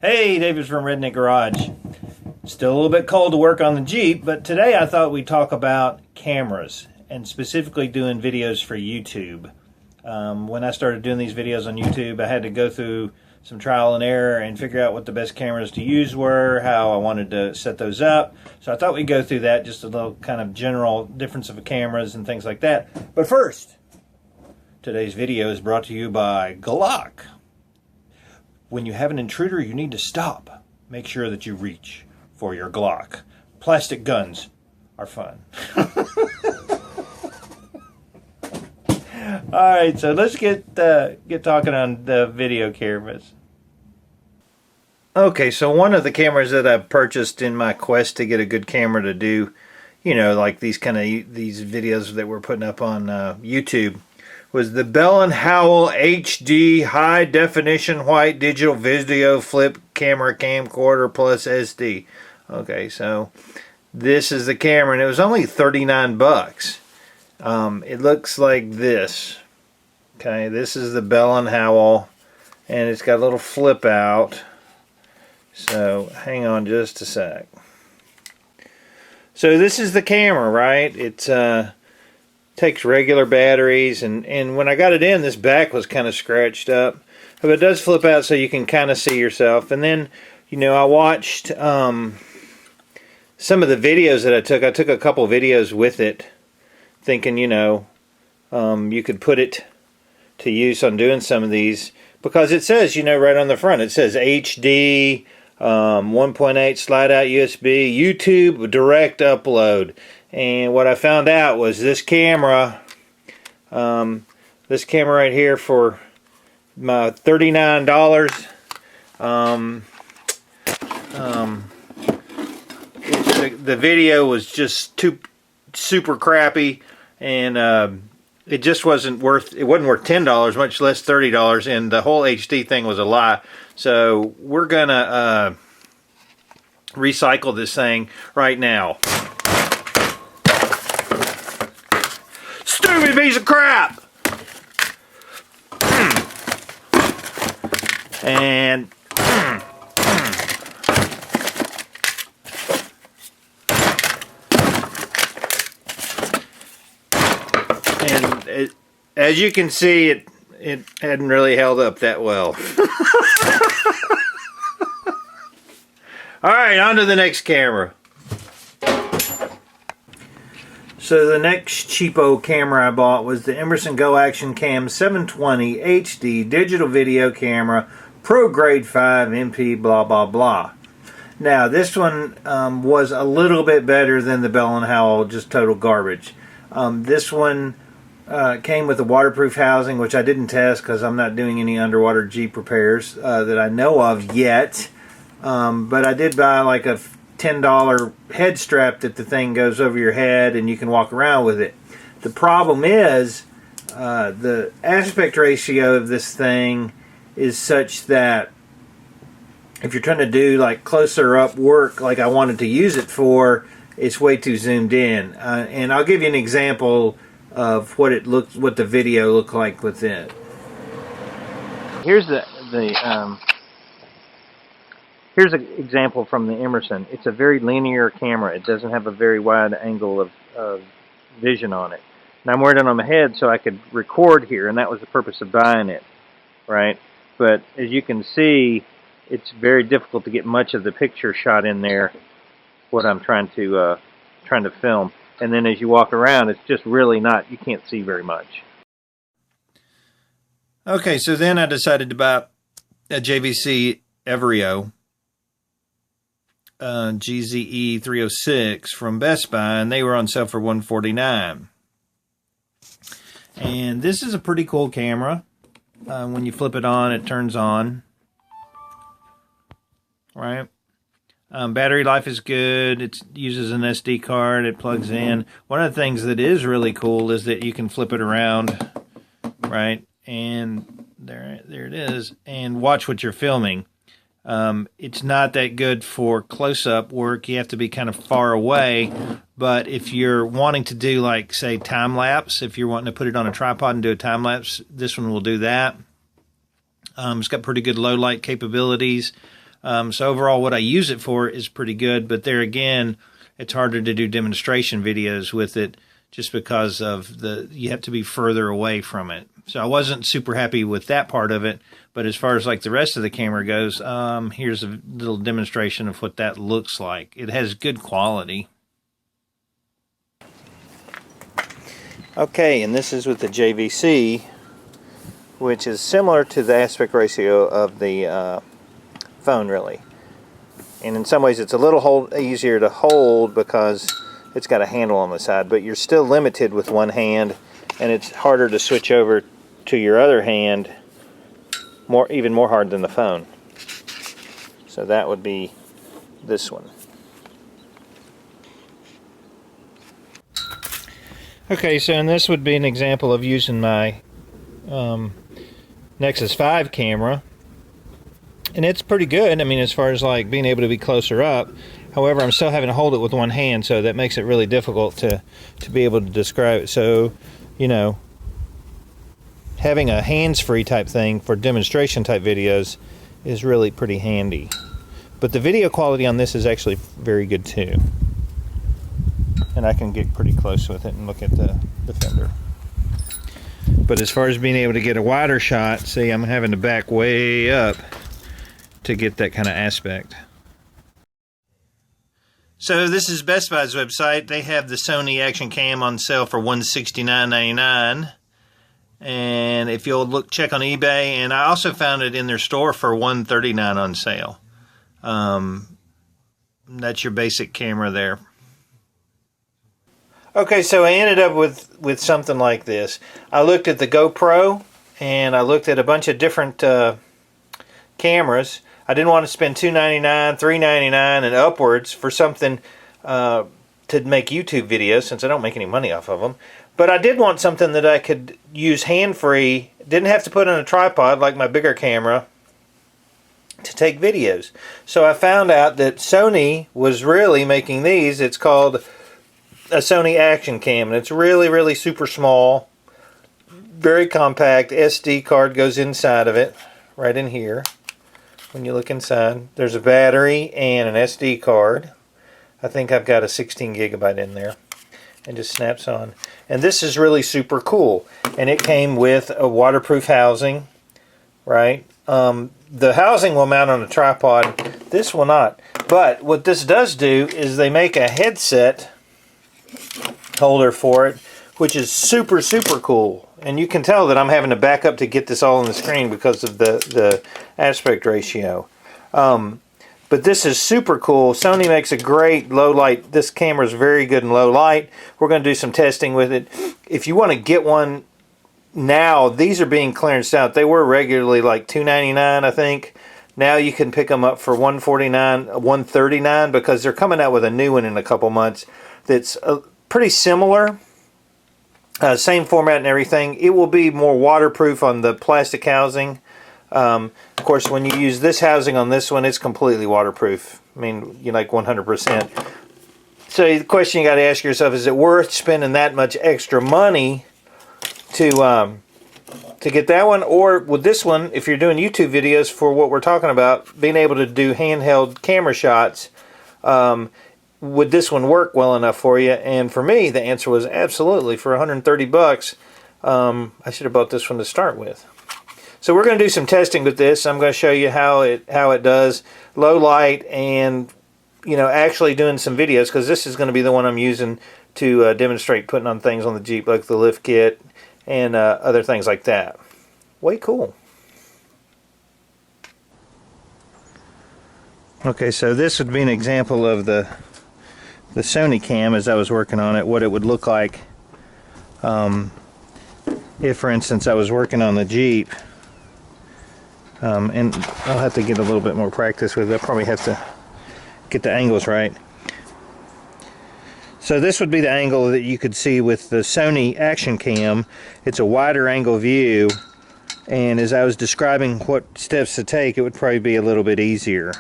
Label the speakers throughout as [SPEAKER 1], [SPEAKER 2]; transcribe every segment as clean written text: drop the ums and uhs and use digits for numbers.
[SPEAKER 1] Hey, David from Redneck Garage. Still a little bit cold to work on the Jeep, but today I thought we'd talk about cameras and specifically doing videos for YouTube. When I started doing these videos on YouTube, I had to go through some trial and error and figure out what the best cameras to use were, how I wanted to set those up. So I thought we'd go through that, just a little kind of general difference of cameras and things like that. But first, today's video is brought to you by Glock. When you have an intruder, you need to stop. Make sure that you reach for your Glock. Plastic guns are fun. Alright, so let's get talking on the video cameras. Okay, so one of the cameras that I purchased in my quest to get a good camera to do, you know, like these videos that we're putting up on YouTube, was the Bell+Howell HD high definition white digital video flip camera camcorder plus SD. Okay, so this is the camera, and it was only 39 bucks. It looks like this. Okay, this is the Bell+Howell, and it's got a little flip out. So hang on just a sec. So this is the camera, right? It's takes regular batteries, and when I got it in, this back was kind of scratched up, but it does flip out so you can kind of see yourself. And then, you know, I watched some of the videos that I took a couple videos with it, thinking, you know, you could put it to use on doing some of these, because it says, you know, right on the front, it says HD 1.8 slide out USB, YouTube direct upload. And what I found out was this camera right here for my $39, the video was just super crappy, and it just wasn't worth $10, much less $30, and the whole HD thing was a lie. So we're gonna recycle this thing right now. Stupid piece of crap! And as you can see, it hadn't really held up that well. Alright, on to the next camera. So the next cheapo camera I bought was the Emerson Go Action Cam 720 HD digital video camera, Pro Grade 5 MP blah blah blah. Now this one was a little bit better than the Bell+Howell, just total garbage. This one came with a waterproof housing, which I didn't test because I'm not doing any underwater Jeep repairs that I know of yet. But I did buy like a $10 head strap that the thing goes over your head and you can walk around with it. The problem is the aspect ratio of this thing is such that if you're trying to do like closer up work like I wanted to use it for, it's way too zoomed in. And I'll give you an example of what the video looked like with it. Here's here's an example from the Emerson. It's a very linear camera. It doesn't have a very wide angle of vision on it. Now I'm wearing it on my head so I could record here, and that was the purpose of buying it, right? But as you can see, it's very difficult to get much of the picture shot in there, what I'm trying to film. And then as you walk around, it's just really not, you can't see very much. Okay, so then I decided to buy a JVC Everio GZE 306 from Best Buy, and they were on sale for $149. And this is a pretty cool camera. When you flip it on, it turns on. Right? Battery life is good. It uses an SD card. It plugs in. One of the things that is really cool is that you can flip it around, right? And there it is. And watch what you're filming. It's not that good for close-up work. You have to be kind of far away. But if you're wanting to do, like, say, time-lapse, if you're wanting to put it on a tripod and do a time-lapse, this one will do that. It's got pretty good low-light capabilities. So overall, what I use it for is pretty good. But there again, it's harder to do demonstration videos with it just because of you have to be further away from it. So I wasn't super happy with that part of it. But as far as like the rest of the camera goes, here's a little demonstration of what that looks like. It has good quality. Okay, and this is with the JVC, which is similar to the aspect ratio of the phone, really. And in some ways it's a little easier to hold because it's got a handle on the side, but you're still limited with one hand, and it's harder to switch over to your other hand, even more hard than the phone. So that would be this one. Okay, so and this would be an example of using my Nexus 5 camera, and it's pretty good. I mean, as far as like being able to be closer up. However, I'm still having to hold it with one hand, so that makes it really difficult to be able to describe it. So, you know, having a hands-free type thing for demonstration type videos is really pretty handy. But the video quality on this is actually very good too. And I can get pretty close with it and look at the fender. But as far as being able to get a wider shot, see, I'm having to back way up to get that kind of aspect. So this is Best Buy's website. They have the Sony Action Cam on sale for $169.99. And if you'll check on eBay, and I also found it in their store for $139 on sale. That's your basic camera there. Okay, so I ended up with something like this. I looked at the GoPro, and I looked at a bunch of different cameras. I didn't want to spend $299, $399, and upwards for something to make YouTube videos, since I don't make any money off of them. But I did want something that I could use hand-free, didn't have to put on a tripod like my bigger camera, to take videos. So I found out that Sony was really making these. It's called a Sony Action Cam, and it's really, really super small, very compact. SD card goes inside of it, right in here. When you look inside, there's a battery and an SD card. I think I've got a 16 gigabyte in there, and just snaps on. And this is really super cool, and it came with a waterproof housing, right? The housing will mount on a tripod. This will not. But what this does do is they make a headset holder for it, which is super, super cool. And you can tell that I'm having to back up to get this all on the screen because of the aspect ratio. But this is super cool. Sony makes a great low light. This camera is very good in low light. We're going to do some testing with it. If you want to get one now, these are being clearanced out. They were regularly like $299, I think. Now you can pick them up for $149, $139, because they're coming out with a new one in a couple months that's pretty similar. Same format and everything. It will be more waterproof on the plastic housing. Of course, when you use this housing on this one, it's completely waterproof. I mean, you're like 100%. So the question you got to ask yourself, is it worth spending that much extra money to get that one? Or with this one, if you're doing YouTube videos for what we're talking about, being able to do handheld camera shots, would this one work well enough for you? And for me, the answer was absolutely. For 130 bucks, I should have bought this one to start with. So we're going to do some testing with this. I'm going to show you how it does low light, and actually doing some videos, because this is going to be the one I'm using to demonstrate putting on things on the Jeep, like the lift kit and other things like that. Way cool. Okay, so this would be an example of the Sony cam as I was working on it, what it would look like if, for instance, I was working on the Jeep. And I'll have to get a little bit more practice with it. I'll probably have to get the angles right. So this would be the angle that you could see with the Sony Action Cam. It's a wider angle view, and as I was describing what steps to take, it would probably be a little bit easier.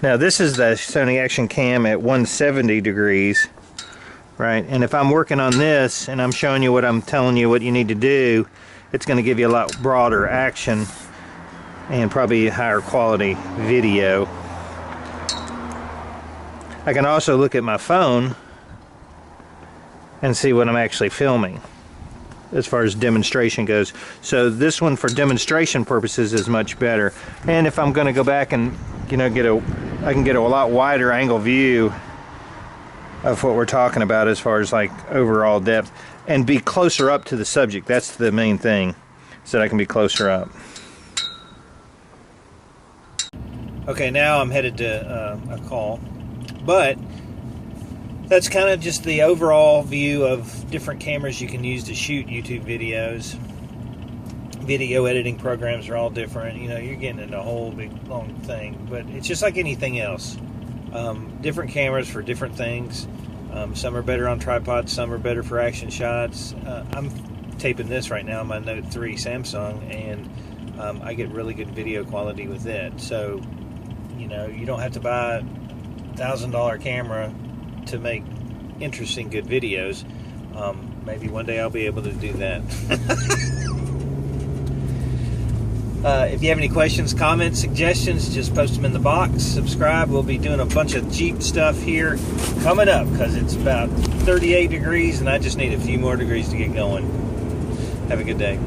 [SPEAKER 1] Now this is the Sony Action Cam at 170 degrees. Right, and if I'm working on this and I'm showing you what I'm telling you what you need to do, it's going to give you a lot broader action and probably higher quality video. I can also look at my phone and see what I'm actually filming as far as demonstration goes. So this one for demonstration purposes is much better. And if I'm going to go back and, you know, I can get a lot wider angle view of what we're talking about as far as like overall depth, and be closer up to the subject. That's the main thing, so that I can be closer up. Okay, now I'm headed to a call, but that's kind of just the overall view of different cameras you can use to shoot YouTube videos. Video editing programs are all different. You know, you're getting into a whole big long thing, but it's just like anything else. Different cameras for different things. Some are better on tripods, some are better for action shots. I'm taping this right now on my Note 3 Samsung, and I get really good video quality with it. So, you know, you don't have to buy a $1,000 camera to make interesting, good videos. Maybe one day I'll be able to do that. If you have any questions, comments, suggestions, just post them in the box. Subscribe. We'll be doing a bunch of Jeep stuff here coming up because it's about 38 degrees and I just need a few more degrees to get going. Have a good day.